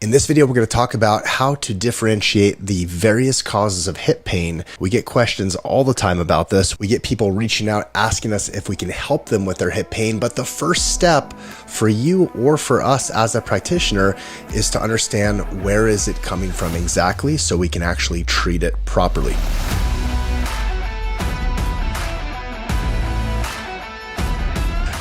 In this video, we're going to talk about how to differentiate the various causes of hip pain. We get questions all the time about this. We get people reaching out asking us if we can help them with their hip pain. But the first step for you or for us as a practitioner is to understand where is it coming from exactly so we can actually treat it properly.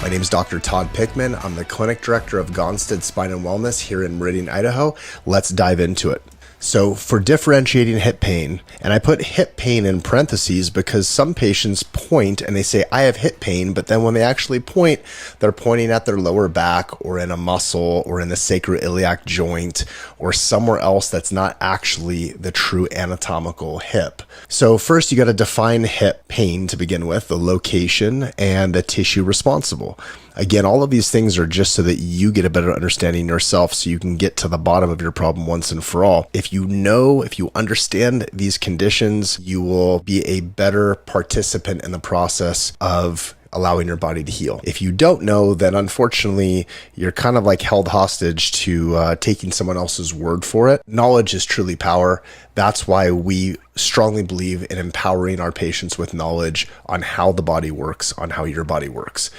My name is Dr. Todd Pickman. I'm the clinic director of Gonstead Spine and Wellness here in Meridian, Idaho. Let's dive into it. So for differentiating hip pain, and I put hip pain in parentheses because some patients point and they say, I have hip pain, but then when they actually point, they're pointing at their lower back or in a muscle or in the sacroiliac joint or somewhere else that's not actually the true anatomical hip. So first you got to define hip pain to begin with, the location and the tissue responsible. Again, all of these things are just so that you get a better understanding yourself so you can get to the bottom of your problem once and for all. If you understand these conditions, you will be a better participant in the process of allowing your body to heal. If you don't know, then unfortunately, you're kind of like held hostage to taking someone else's word for it. Knowledge is truly power. That's why we strongly believe in empowering our patients with knowledge on how the body works, on how your body works.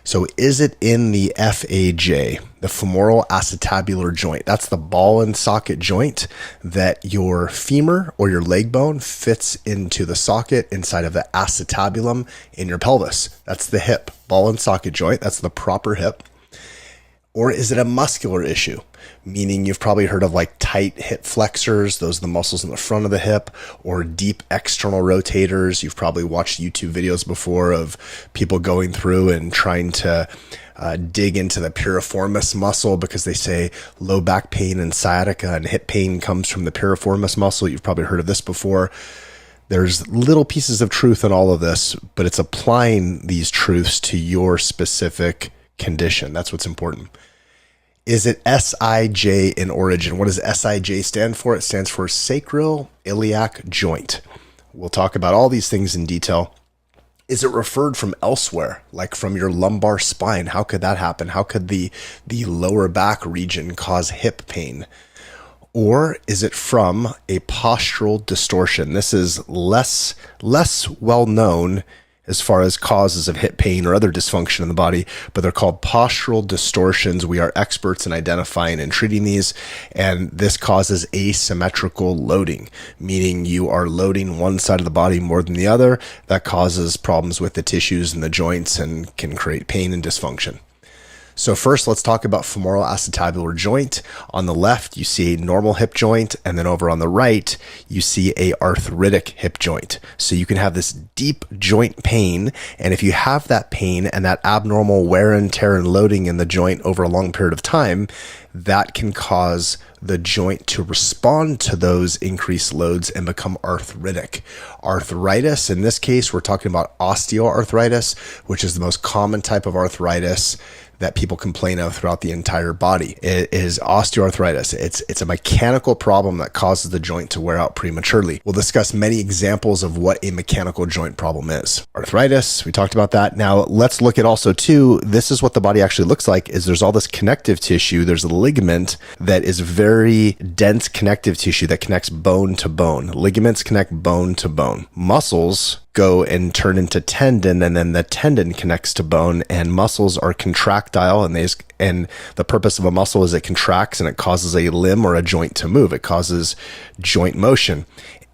So is it in the FAJ, the Femoro-acetabular Joint? That's the ball and socket joint that your femur or your leg bone fits into the socket inside of the acetabulum in your pelvis. That's the hip, ball and socket joint. That's the proper hip. Or is it a muscular issue? Meaning you've probably heard of like tight hip flexors, those are the muscles in the front of the hip, or deep external rotators. You've probably watched YouTube videos before of people going through and trying to dig into the piriformis muscle because they say low back pain and sciatica and hip pain comes from the piriformis muscle. You've probably heard of this before. There's little pieces of truth in all of this, but it's applying these truths to your specific condition. That's what's important. Is it SIJ in origin? What does SIJ stand for? It stands for Sacroiliac Joint. We'll talk about all these things in detail. Is it referred from elsewhere, like from your lumbar spine? How could that happen? How could the lower back region cause hip pain? Or is it from a postural distortion? This is less well known as far as causes of hip pain or other dysfunction in the body, but they're called postural distortions. We are experts in identifying and treating these, and this causes asymmetrical loading, meaning you are loading one side of the body more than the other. That causes problems with the tissues and the joints and can create pain and dysfunction. So first, let's talk about Femoro-acetabular Joint. On the left, you see a normal hip joint, and then over on the right, you see a arthritic hip joint. So you can have this deep joint pain, and if you have that pain and that abnormal wear and tear and loading in the joint over a long period of time, that can cause the joint to respond to those increased loads and become arthritic. Arthritis, in this case, we're talking about osteoarthritis, which is the most common type of arthritis that people complain of throughout the entire body. It is osteoarthritis. It's a mechanical problem that causes the joint to wear out prematurely. We'll discuss many examples of what a mechanical joint problem is. Arthritis, we talked about that. Now let's look at also too, this is what the body actually looks like, is there's all this connective tissue. There's a ligament that is very dense connective tissue that connects bone to bone. Ligaments connect bone to bone. Muscles go and turn into tendon, and then the tendon connects to bone, and muscles are contractile, and the purpose of a muscle is it contracts and it causes a limb or a joint to move. It causes joint motion.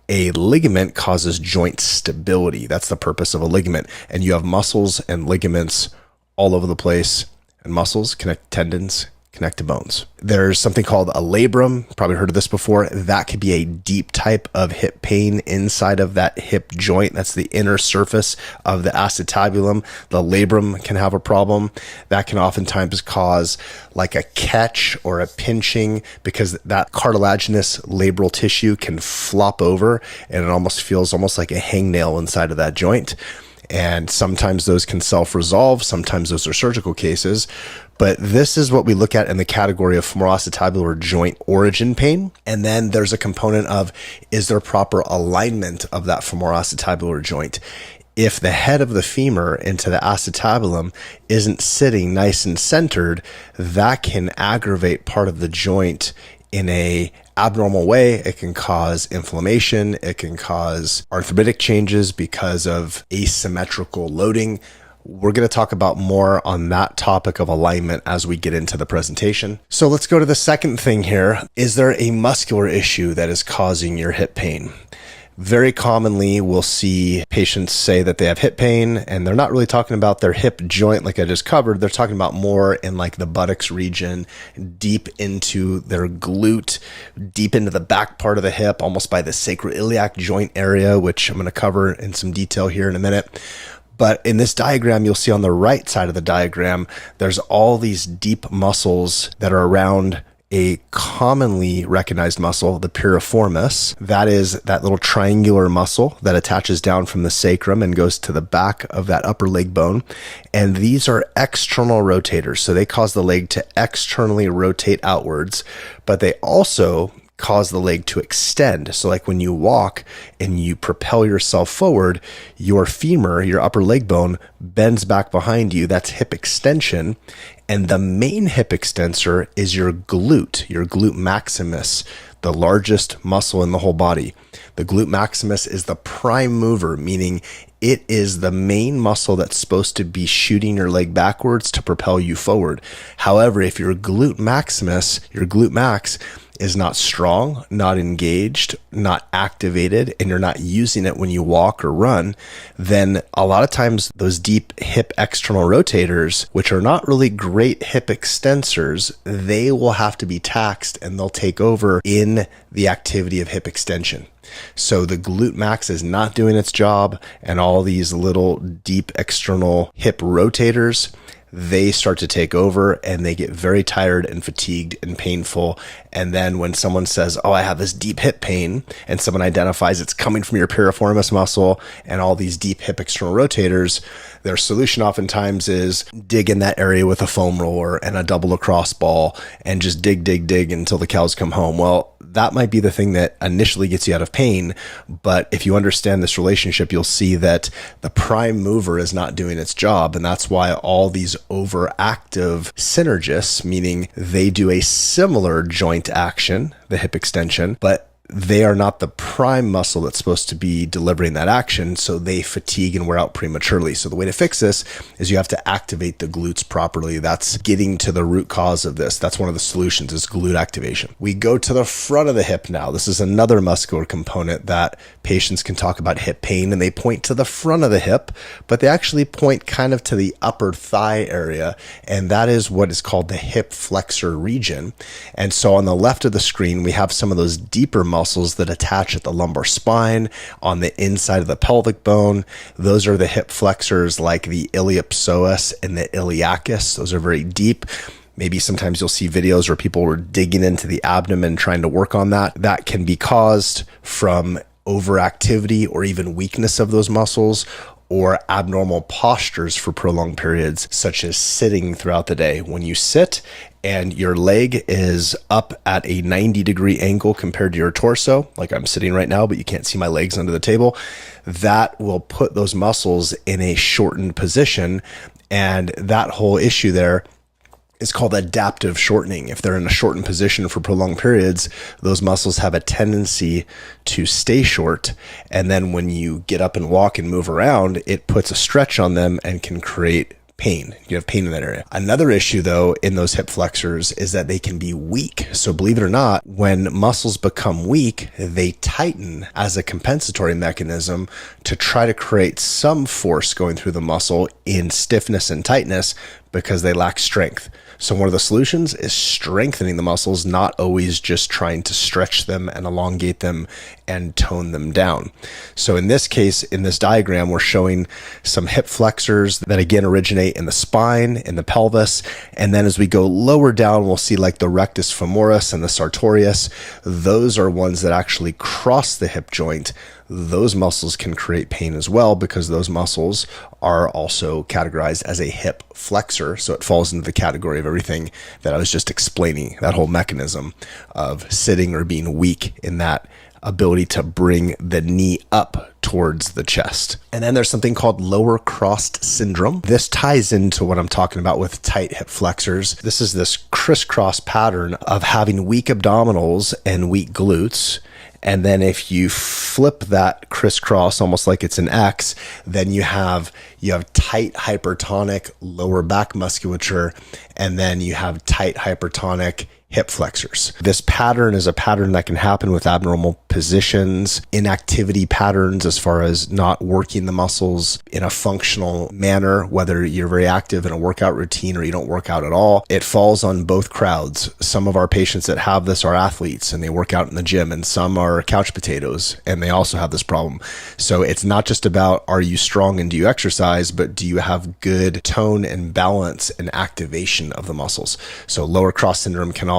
A ligament causes joint stability. That's the purpose of a ligament. And you have muscles and ligaments all over the place, and muscles connect tendons, connect to bones. There's something called a labrum. Probably heard of this before. That could be a deep type of hip pain inside of that hip joint. That's the inner surface of the acetabulum. The labrum can have a problem. That can oftentimes cause like a catch or a pinching because that cartilaginous labral tissue can flop over and it almost feels almost like a hangnail inside of that joint. And sometimes those can self-resolve. Sometimes those are surgical cases. But this is what we look at in the category of femoro-acetabular joint origin pain. And then there's a component of, is there proper alignment of that femoro-acetabular joint? If the head of the femur into the acetabulum isn't sitting nice and centered, that can aggravate part of the joint in a abnormal way. It can cause inflammation. It can cause arthritic changes because of asymmetrical loading. We're going to talk about more on that topic of alignment as we get into the presentation. So let's go to the second thing here. Is there a muscular issue that is causing your hip pain? Very commonly, we'll see patients say that they have hip pain, and they're not really talking about their hip joint like I just covered. They're talking about more in like the buttocks region, deep into their glute, deep into the back part of the hip, almost by the sacroiliac joint area, which I'm going to cover in some detail here in a minute. But in this diagram, you'll see on the right side of the diagram, there's all these deep muscles that are around a commonly recognized muscle, the piriformis. That is that little triangular muscle that attaches down from the sacrum and goes to the back of that upper leg bone. And these are external rotators. So they cause the leg to externally rotate outwards, but they also cause the leg to extend. So like when you walk and you propel yourself forward, your femur, your upper leg bone, bends back behind you. That's hip extension. And the main hip extensor is your glute maximus, the largest muscle in the whole body. The glute maximus is the prime mover, meaning it is the main muscle that's supposed to be shooting your leg backwards to propel you forward. However, if your glute max is not strong, not engaged, not activated, and you're not using it when you walk or run, then a lot of times those deep hip external rotators, which are not really great hip extensors, they will have to be taxed and they'll take over in the activity of hip extension. So the glute max is not doing its job, and all these little deep external hip rotators, they start to take over and they get very tired and fatigued and painful. And then when someone says, oh, I have this deep hip pain, and someone identifies it's coming from your piriformis muscle and all these deep hip external rotators, their solution oftentimes is dig in that area with a foam roller and a double lacrosse ball and just dig until the cows come home. Well, that might be the thing that initially gets you out of pain. But if you understand this relationship, you'll see that the prime mover is not doing its job. And that's why all these overactive synergists, meaning they do a similar joint action, the hip extension, but they are not the prime muscle that's supposed to be delivering that action, so they fatigue and wear out prematurely. So the way to fix this is you have to activate the glutes properly. That's getting to the root cause of this. That's one of the solutions, is glute activation. We go to the front of the hip now. This is another muscular component that patients can talk about hip pain, and they point to the front of the hip, but they actually point kind of to the upper thigh area, and that is what is called the hip flexor region. And so on the left of the screen, we have some of those deeper muscles that attach at the lumbar spine, on the inside of the pelvic bone. Those are the hip flexors, like the iliopsoas and the iliacus. Those are very deep. Maybe sometimes you'll see videos where people were digging into the abdomen trying to work on that. That can be caused from overactivity or even weakness of those muscles, or abnormal postures for prolonged periods, such as sitting throughout the day. When you sit and your leg is up at a 90-degree angle compared to your torso, like I'm sitting right now, but you can't see my legs under the table, that will put those muscles in a shortened position. And that whole issue there is called adaptive shortening. If they're in a shortened position for prolonged periods, those muscles have a tendency to stay short. And then when you get up and walk and move around, it puts a stretch on them and can create pain. You have pain in that area. Another issue, though, in those hip flexors is that they can be weak. So believe it or not, when muscles become weak, they tighten as a compensatory mechanism to try to create some force going through the muscle in stiffness and tightness, because they lack strength. So one of the solutions is strengthening the muscles, not always just trying to stretch them and elongate them and tone them down. So in this case, in this diagram, we're showing some hip flexors that again originate in the spine, in the pelvis. And then as we go lower down, we'll see like the rectus femoris and the sartorius. Those are ones that actually cross the hip joint. those muscles can create pain as well, because those muscles are also categorized as a hip flexor. So it falls into the category of everything that I was just explaining, that whole mechanism of sitting or being weak in that ability to bring the knee up towards the chest. And then there's something called lower crossed syndrome. This ties into what I'm talking about with tight hip flexors. This is this crisscross pattern of having weak abdominals and weak glutes. And then if you flip that crisscross almost like it's an X, then you have tight hypertonic lower back musculature, and then you have tight hypertonic hip flexors. This pattern is a pattern that can happen with abnormal positions, inactivity patterns as far as not working the muscles in a functional manner, whether you're very active in a workout routine or you don't work out at all. It falls on both crowds. Some of our patients that have this are athletes and they work out in the gym, and some are couch potatoes and they also have this problem. So it's not just about, are you strong and do you exercise, but do you have good tone and balance and activation of the muscles? So lower cross syndrome can also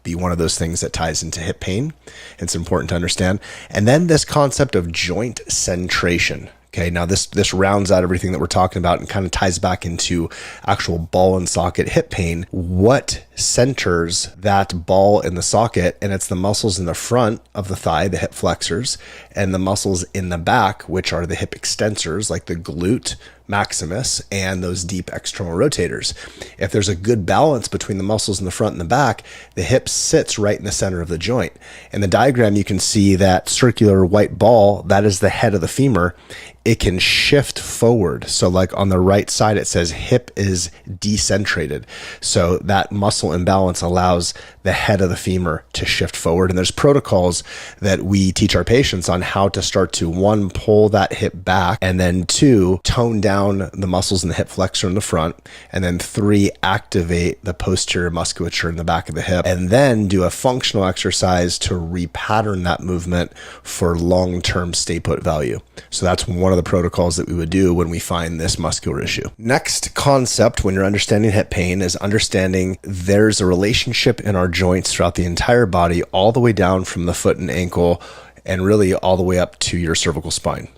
be one of those things that ties into hip pain. It's important to understand. And then this concept of joint centration. Okay, now this rounds out everything that we're talking about and kind of ties back into actual ball and socket hip pain. What centers that ball in the socket? And it's the muscles in the front of the thigh, the hip flexors, and the muscles in the back, which are the hip extensors, like the glute maximus and those deep external rotators. If there's a good balance between the muscles in the front and the back, the hip sits right in the center of the joint. In the diagram, you can see that circular white ball, that is the head of the femur. It can shift forward. So like on the right side, it says hip is decentrated. So that muscle imbalance allows the head of the femur to shift forward. And there's protocols that we teach our patients on how to start to, one, pull that hip back, and then two, tone down the muscles in the hip flexor in the front, and then three, activate the posterior musculature in the back of the hip, and then do a functional exercise to repattern that movement for long-term stay put value. So that's one of the protocols that we would do when we find this muscular issue. Next concept when you're understanding hip pain is understanding there's a relationship in our joints throughout the entire body, all the way down from the foot and ankle, and really all the way up to your cervical spine.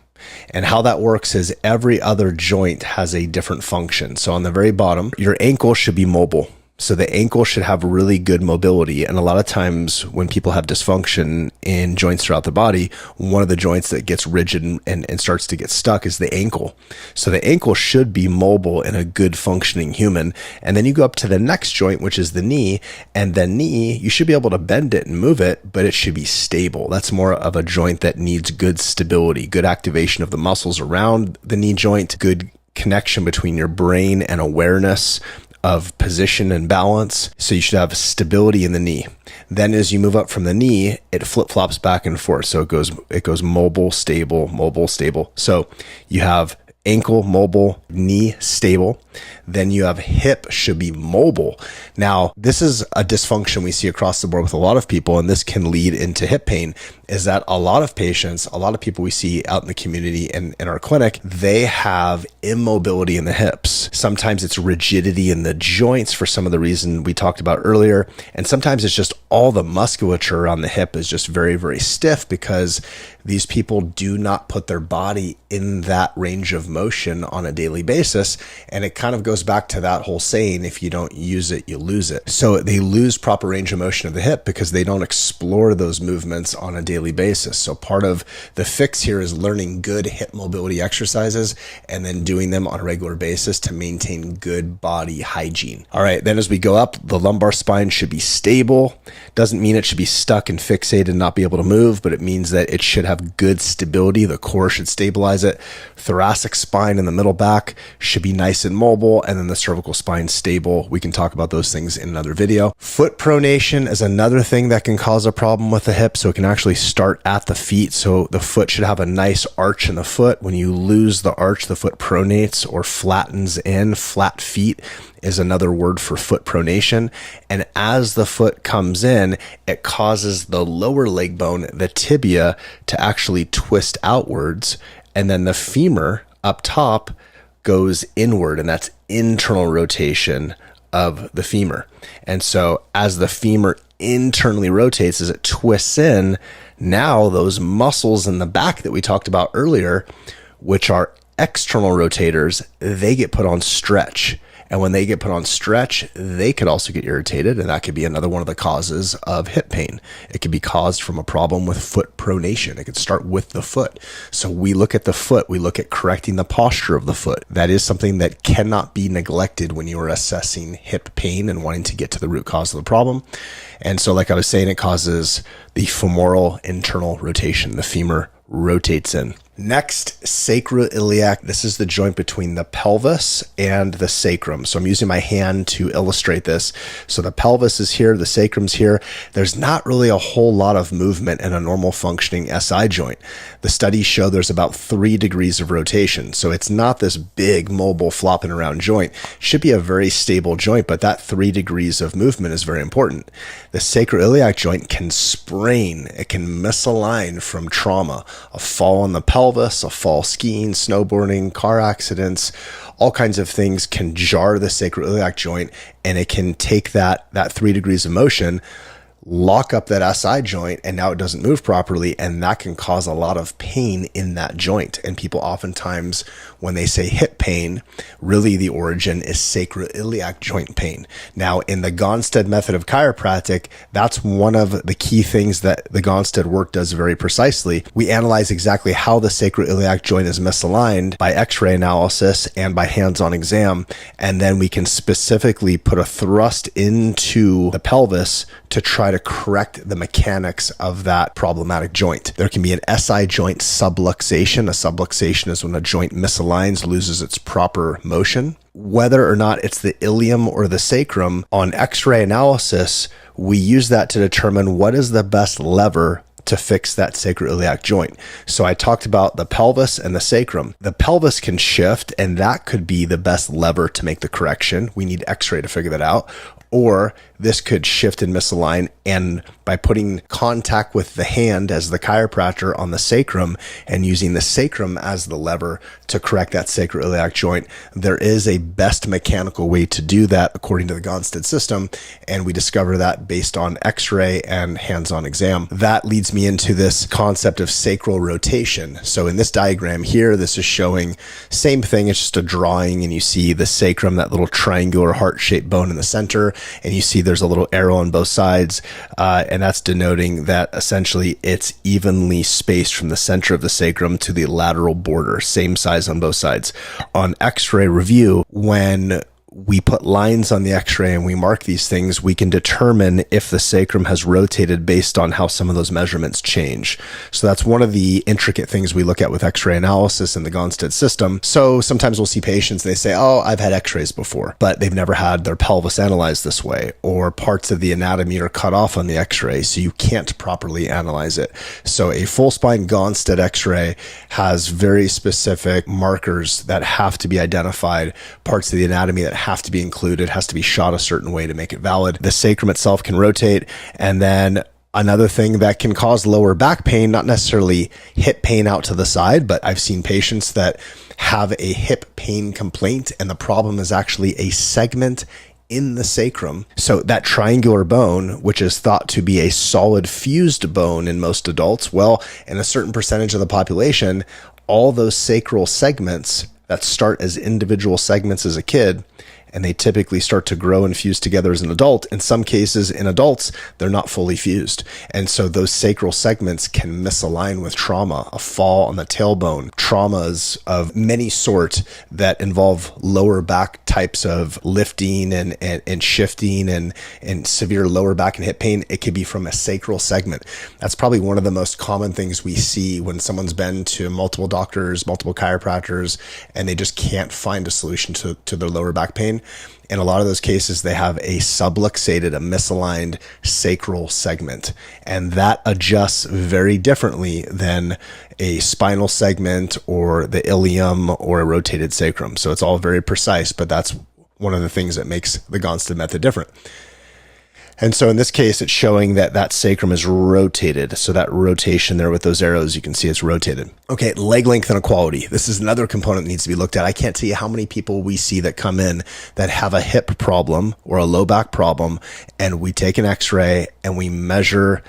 And how that works is every other joint has a different function. So on the very bottom, your ankle should be mobile. So the ankle should have really good mobility. And a lot of times when people have dysfunction in joints throughout the body, one of the joints that gets rigid and starts to get stuck is the ankle. So the ankle should be mobile in a good functioning human. And then you go up to the next joint, which is the knee. And the knee, you should be able to bend it and move it, but it should be stable. That's more of a joint that needs good stability, good activation of the muscles around the knee joint, good connection between your brain and awareness of position and balance. So you should have stability in the knee. Then as you move up from the knee, it flip-flops back and forth. So it goes mobile, stable, mobile, stable. So you have ankle mobile, knee stable. Then you have hip should be mobile. Now, this is a dysfunction we see across the board with a lot of people, and this can lead into hip pain, is that a lot of patients, a lot of people we see out in the community and in our clinic, they have immobility in the hips. Sometimes it's rigidity in the joints for some of the reason we talked about earlier. And sometimes it's just all the musculature around the hip is just very, very stiff because these people do not put their body in that range of motion on a daily basis. And it kind of goes back to that whole saying, if you don't use it, you lose it. So they lose proper range of motion of the hip because they don't explore those movements on a daily basis. So part of the fix here is learning good hip mobility exercises and then doing them on a regular basis to maintain good body hygiene. All right, then as we go up, the lumbar spine should be stable. Doesn't mean it should be stuck and fixated and not be able to move, but it means that it should have good stability. The core should stabilize it. Thoracic spine and the middle back should be nice and mobile, and then the cervical spine stable. We can talk about those things in another video. Foot pronation is another thing that can cause a problem with the hip. So it can actually start at the feet. So the foot should have a nice arch in the foot. When you lose the arch, the foot pronates or flattens in. Flat feet is another word for foot pronation. And as the foot comes in, it causes the lower leg bone, the tibia, to actually twist outwards. And then the femur up top goes inward, and that's internal rotation of the femur. And so as the femur internally rotates, as it twists in, now those muscles in the back that we talked about earlier, which are external rotators, they get put on stretch. And when they get put on stretch, they could also get irritated, and that could be another one of the causes of hip pain. It could be caused from a problem with foot pronation. It could start with the foot. So we look at the foot, we look at correcting the posture of the foot. That is something that cannot be neglected when you are assessing hip pain and wanting to get to the root cause of the problem. And so, like I was saying, it causes the femoral internal rotation. The femur rotates in. Next, sacroiliac. This is the joint between the pelvis and the sacrum. So I'm using my hand to illustrate this. So the pelvis is here, the sacrum's here. There's not really a whole lot of movement in a normal functioning SI joint. The studies show there's about 3 degrees of rotation. So it's not this big mobile flopping around joint. It should be a very stable joint, but that 3 degrees of movement is very important. The sacroiliac joint can sprain. It can misalign from trauma, a fall on the pelvis, a fall skiing, snowboarding, car accidents, all kinds of things can jar the sacroiliac joint, and it can take that 3 degrees of motion, lock up that SI joint, and now it doesn't move properly, and that can cause a lot of pain in that joint. And people oftentimes, when they say hip pain, really the origin is sacroiliac joint pain. Now, in the Gonstead method of chiropractic, that's one of the key things that the Gonstead work does very precisely. We analyze exactly how the sacroiliac joint is misaligned by x-ray analysis and by hands-on exam, and then we can specifically put a thrust into the pelvis to try to correct the mechanics of that problematic joint. There can be an SI joint subluxation. A subluxation is when a joint misaligns, loses its proper motion. Whether or not it's the ilium or the sacrum, on x-ray analysis, we use that to determine what is the best lever to fix that sacroiliac joint. So I talked about the pelvis and the sacrum. The pelvis can shift, and that could be the best lever to make the correction. We need x-ray to figure that out. Or this could shift and misalign, and by putting contact with the hand as the chiropractor on the sacrum and using the sacrum as the lever to correct that sacroiliac joint, there is a best mechanical way to do that according to the Gonstead system, and we discover that based on x-ray and hands-on exam. That leads me into this concept of sacral rotation. So in this diagram here, this is showing same thing, it's just a drawing, and you see the sacrum, that little triangular heart-shaped bone in the center, and you see there's a little arrow on both sides, and that's denoting that essentially it's evenly spaced from the center of the sacrum to the lateral border, same size on both sides. On x-ray review, when we put lines on the x-ray and we mark these things, we can determine if the sacrum has rotated based on how some of those measurements change. So that's one of the intricate things we look at with x-ray analysis in the Gonstead system. So sometimes we'll see patients, they say, oh, I've had x-rays before, but they've never had their pelvis analyzed this way, or parts of the anatomy are cut off on the x-ray, so you can't properly analyze it. So a full spine Gonstead x-ray has very specific markers that have to be identified, parts of the anatomy that have to be included, has to be shot a certain way to make it valid. The sacrum itself can rotate. And then another thing that can cause lower back pain, not necessarily hip pain out to the side, but I've seen patients that have a hip pain complaint, and the problem is actually a segment in the sacrum. So that triangular bone, which is thought to be a solid fused bone in most adults, well, in a certain percentage of the population, all those sacral segments that start as individual segments as a kid, and they typically start to grow and fuse together as an adult. In some cases, in adults, they're not fully fused. And so those sacral segments can misalign with trauma, a fall on the tailbone, traumas of many sorts that involve lower back types of lifting and shifting and severe lower back and hip pain. It could be from a sacral segment. That's probably one of the most common things we see when someone's been to multiple doctors, multiple chiropractors, and they just can't find a solution to their lower back pain. In a lot of those cases, they have a subluxated, a misaligned sacral segment, and that adjusts very differently than a spinal segment or the ilium or a rotated sacrum. So it's all very precise, but that's one of the things that makes the Gonstead method different. And so in this case, it's showing that that sacrum is rotated. So that rotation there with those arrows, you can see it's rotated. Okay, leg length inequality. This is another component that needs to be looked at. I can't tell you how many people we see that come in that have a hip problem or a low back problem, and we take an x-ray and we measure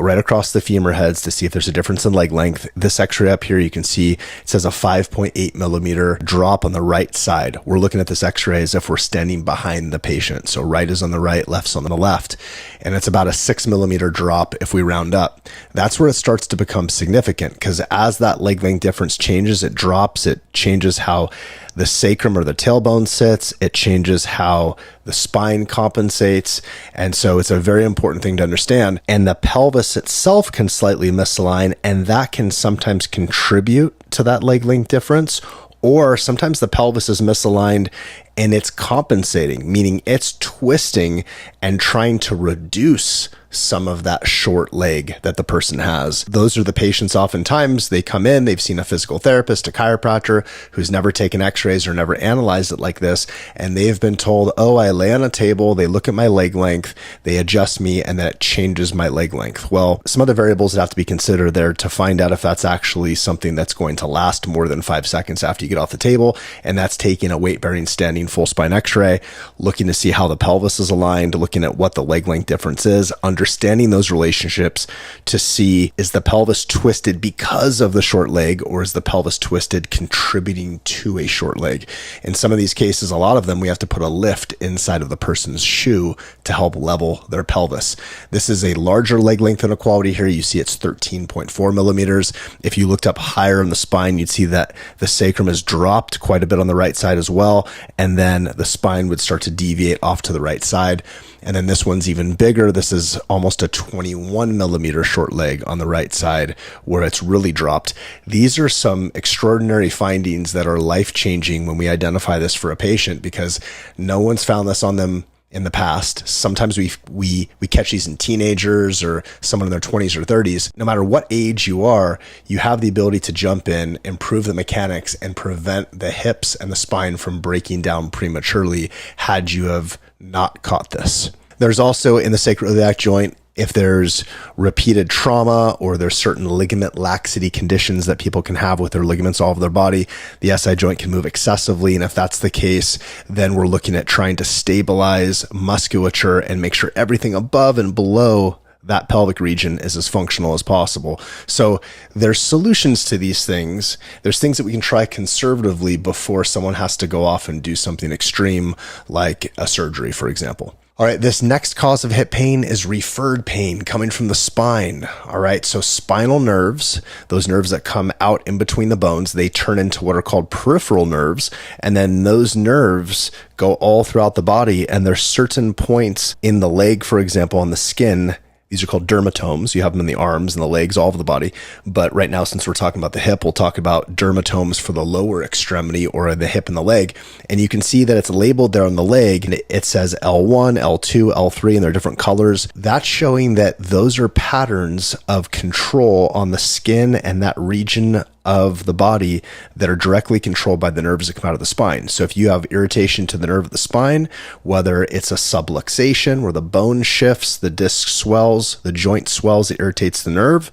right across the femur heads to see if there's a difference in leg length. This x-ray up here, you can see it says a 5.8 millimeter drop on the right side. We're looking at this x-ray as if we're standing behind the patient. So right is on the right, left's on the left. And it's about a 6 millimeter drop if we round up. That's where it starts to become significant, because as that leg length difference changes, it drops, it changes how the sacrum or the tailbone sits, it changes how the spine compensates. And so it's a very important thing to understand. And the pelvis itself can slightly misalign, and that can sometimes contribute to that leg length difference. Or sometimes the pelvis is misaligned and it's compensating, meaning it's twisting and trying to reduce some of that short leg that the person has. Those are the patients oftentimes, they come in, they've seen a physical therapist, a chiropractor who's never taken x-rays or never analyzed it like this, and they've been told, oh, I lay on a table, they look at my leg length, they adjust me, and then it changes my leg length. Well, some other variables that have to be considered there to find out if that's actually something that's going to last more than 5 seconds after you get off the table, and that's taking a weight-bearing standing full spine x-ray, looking to see how the pelvis is aligned, looking at what the leg length difference is, understanding those relationships to see, is the pelvis twisted because of the short leg, or is the pelvis twisted contributing to a short leg? In some of these cases, a lot of them, we have to put a lift inside of the person's shoe to help level their pelvis. This is a larger leg length inequality here. You see it's 13.4 millimeters. If you looked up higher in the spine, you'd see that the sacrum has dropped quite a bit on the right side as well, and then the spine would start to deviate off to the right side. And then this one's even bigger. This is almost a 21 millimeter short leg on the right side where it's really dropped. These are some extraordinary findings that are life-changing when we identify this for a patient, because no one's found this on them in the past. Sometimes we catch these in teenagers or someone in their 20s or 30s. No matter what age you are, you have the ability to jump in, improve the mechanics, and prevent the hips and the spine from breaking down prematurely had you have not caught this. There's also in the sacroiliac joint, if there's repeated trauma or there's certain ligament laxity conditions that people can have with their ligaments all over their body, the SI joint can move excessively. And if that's the case, then we're looking at trying to stabilize musculature and make sure everything above and below that pelvic region is as functional as possible. So there's solutions to these things. There's things that we can try conservatively before someone has to go off and do something extreme like a surgery, for example. All right, this next cause of hip pain is referred pain coming from the spine. All right, so spinal nerves, those nerves that come out in between the bones, they turn into what are called peripheral nerves. And then those nerves go all throughout the body. And there's certain points in the leg, for example, on the skin. These are called dermatomes. You have them in the arms and the legs, all over the body. But right now, since we're talking about the hip, we'll talk about dermatomes for the lower extremity or the hip and the leg. And you can see that it's labeled there on the leg, and it says L1, L2, L3, and they're different colors. That's showing that those are patterns of control on the skin and that region of the body that are directly controlled by the nerves that come out of the spine. So if you have irritation to the nerve of the spine, whether it's a subluxation where the bone shifts, the disc swells, the joint swells, it irritates the nerve,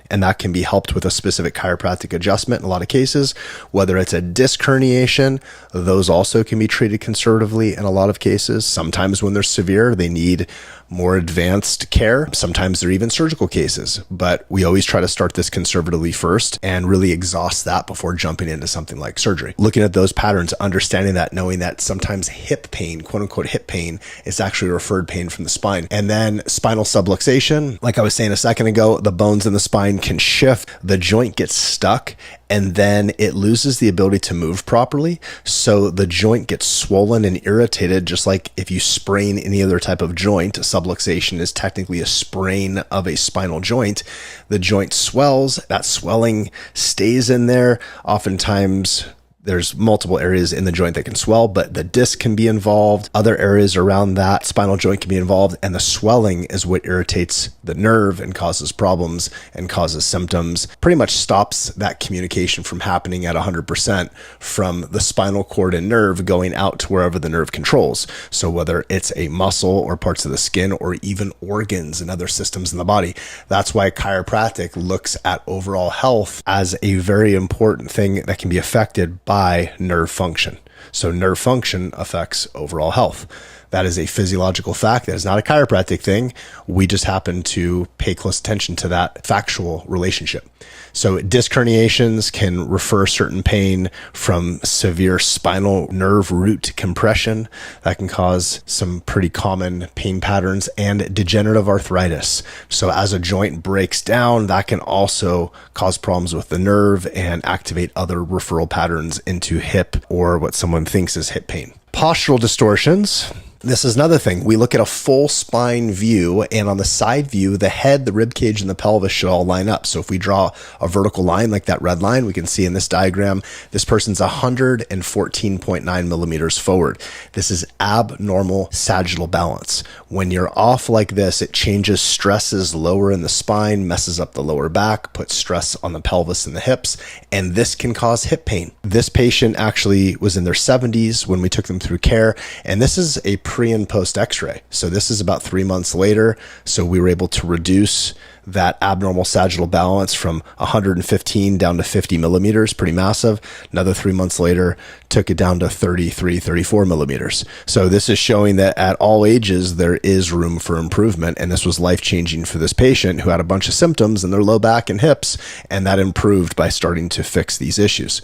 and that can be helped with a specific chiropractic adjustment in a lot of cases. Whether it's a disc herniation, those also can be treated conservatively in a lot of cases. Sometimes when they're severe, they need more advanced care. Sometimes they're even surgical cases, but we always try to start this conservatively first and really exhaust that before jumping into something like surgery. Looking at those patterns, understanding that, knowing that sometimes hip pain, quote unquote hip pain, is actually referred pain from the spine. And then spinal subluxation, like I was saying a second ago, the bones in the spine can shift, the joint gets stuck, and then it loses the ability to move properly. So the joint gets swollen and irritated, just like if you sprain any other type of joint. Subluxation is technically a sprain of a spinal joint. The joint swells, that swelling stays in there. Oftentimes There's multiple areas in the joint that can swell, but the disc can be involved. Other areas around that spinal joint can be involved, and the swelling is what irritates the nerve and causes problems and causes symptoms. Pretty much stops that communication from happening at 100% from the spinal cord and nerve going out to wherever the nerve controls. So whether it's a muscle or parts of the skin or even organs and other systems in the body, that's why chiropractic looks at overall health as a very important thing that can be affected by nerve function. So nerve function affects overall health. That is a physiological fact. That is not a chiropractic thing. We just happen to pay close attention to that factual relationship. So disc herniations can refer certain pain from severe spinal nerve root compression. That can cause some pretty common pain patterns, and degenerative arthritis. So as a joint breaks down, that can also cause problems with the nerve and activate other referral patterns into hip or what someone thinks is hip pain. Postural distortions. This is another thing. We look at a full spine view, and on the side view, the head, the rib cage, and the pelvis should all line up. So if we draw a vertical line like that red line, we can see in this diagram, this person's 114.9 millimeters forward. This is abnormal sagittal balance. When you're off like this, it changes stresses lower in the spine, messes up the lower back, puts stress on the pelvis and the hips, and this can cause hip pain. This patient actually was in their 70s when we took them through care, and this is a pre and post x-ray. So this is about 3 months later. So we were able to reduce that abnormal sagittal balance from 115 down to 50 millimeters, pretty massive. Another 3 months later, took it down to 33, 34 millimeters. So this is showing that at all ages, there is room for improvement. And this was life-changing for this patient who had a bunch of symptoms in their low back and hips, and that improved by starting to fix these issues.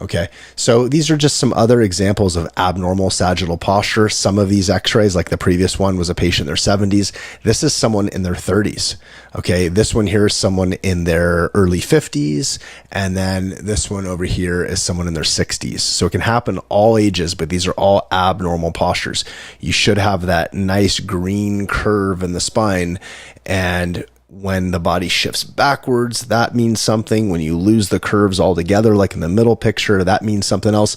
Okay, so these are just some other examples of abnormal sagittal posture. Some of these x-rays, like the previous one, was a patient in their 70s. This is someone in their 30s. Okay, this one here is someone in their early 50s. And then this one over here is someone in their 60s. So it can happen all ages, but these are all abnormal postures. You should have that nice green curve in the spine, and when the body shifts backwards, that means something. When you lose the curves altogether, like in the middle picture, that means something else.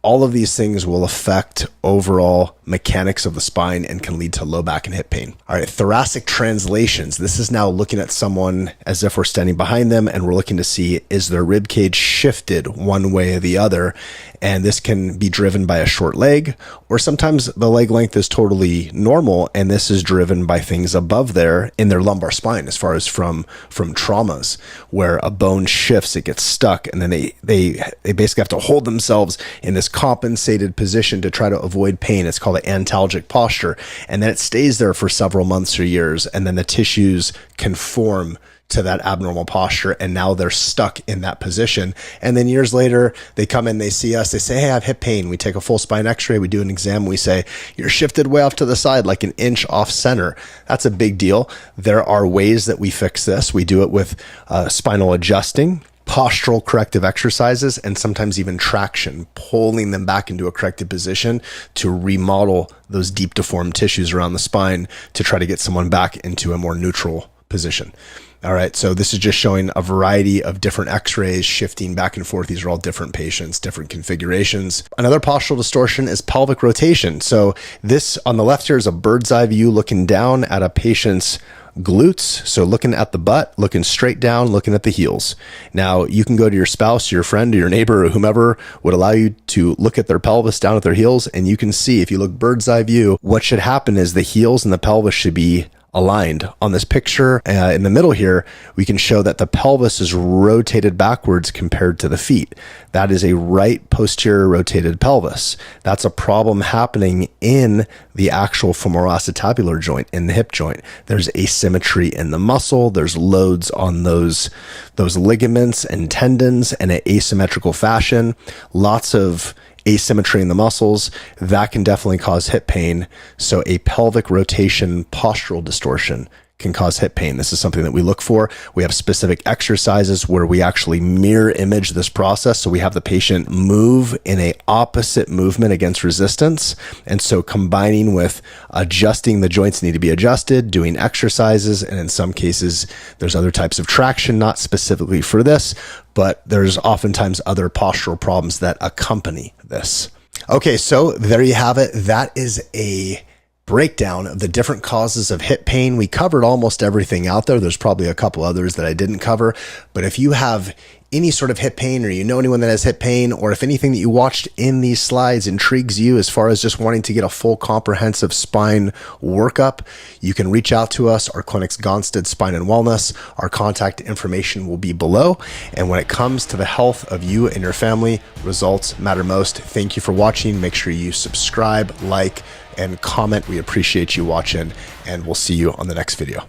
All of these things will affect overall mechanics of the spine and can lead to low back and hip pain. All right, thoracic translations. This is now looking at someone as if we're standing behind them, and we're looking to see, is their rib cage shifted one way or the other? And this can be driven by a short leg, or sometimes the leg length is totally normal, and this is driven by things above there in their lumbar spine, as far as from traumas, where a bone shifts, it gets stuck, and then they basically have to hold themselves in this compensated position to try to avoid pain. It's called an antalgic posture, and then it stays there for several months or years, and then the tissues conform to that abnormal posture, and now they're stuck in that position. And then years later, they come in, they see us, they say, hey, I have hip pain. We take a full spine x-ray, we do an exam, we say, you're shifted way off to the side, like an inch off center. That's a big deal. There are ways that we fix this. We do it with spinal adjusting, postural corrective exercises, and sometimes even traction, pulling them back into a corrected position to remodel those deep deformed tissues around the spine to try to get someone back into a more neutral position. All right, so this is just showing a variety of different x-rays shifting back and forth. These are all different patients, different configurations. Another postural distortion is pelvic rotation. So this on the left here is a bird's eye view looking down at a patient's glutes. So looking at the butt, looking straight down, looking at the heels. Now you can go to your spouse, your friend, or your neighbor, or whomever would allow you to look at their pelvis down at their heels. And you can see, if you look bird's eye view, what should happen is the heels and the pelvis should be aligned. On this picture in the middle here, we can show that the pelvis is rotated backwards compared to the feet. That is a right posterior rotated pelvis. That's a problem happening in the actual femoro-acetabular joint, in the hip joint. There's asymmetry in the muscle. There's loads on those ligaments and tendons in an asymmetrical fashion. Lots of asymmetry in the muscles. That can definitely cause hip pain. So a pelvic rotation postural distortion can cause hip pain. This is something that we look for. We have specific exercises where we actually mirror image this process. So we have the patient move in a opposite movement against resistance. And so combining with adjusting the joints need to be adjusted, doing exercises, and in some cases, there's other types of traction, not specifically for this, but there's oftentimes other postural problems that accompany this. Okay, so there you have it. That is a breakdown of the different causes of hip pain. We covered almost everything out there. There's probably a couple others that I didn't cover, but if you have any sort of hip pain, or you know anyone that has hip pain, or if anything that you watched in these slides intrigues you as far as just wanting to get a full comprehensive spine workup, you can reach out to us. Our clinic's Gonstead Spine and Wellness. Our contact information will be below. And when it comes to the health of you and your family, results matter most. Thank you for watching. Make sure you subscribe, like, and comment. We appreciate you watching, and we'll see you on the next video.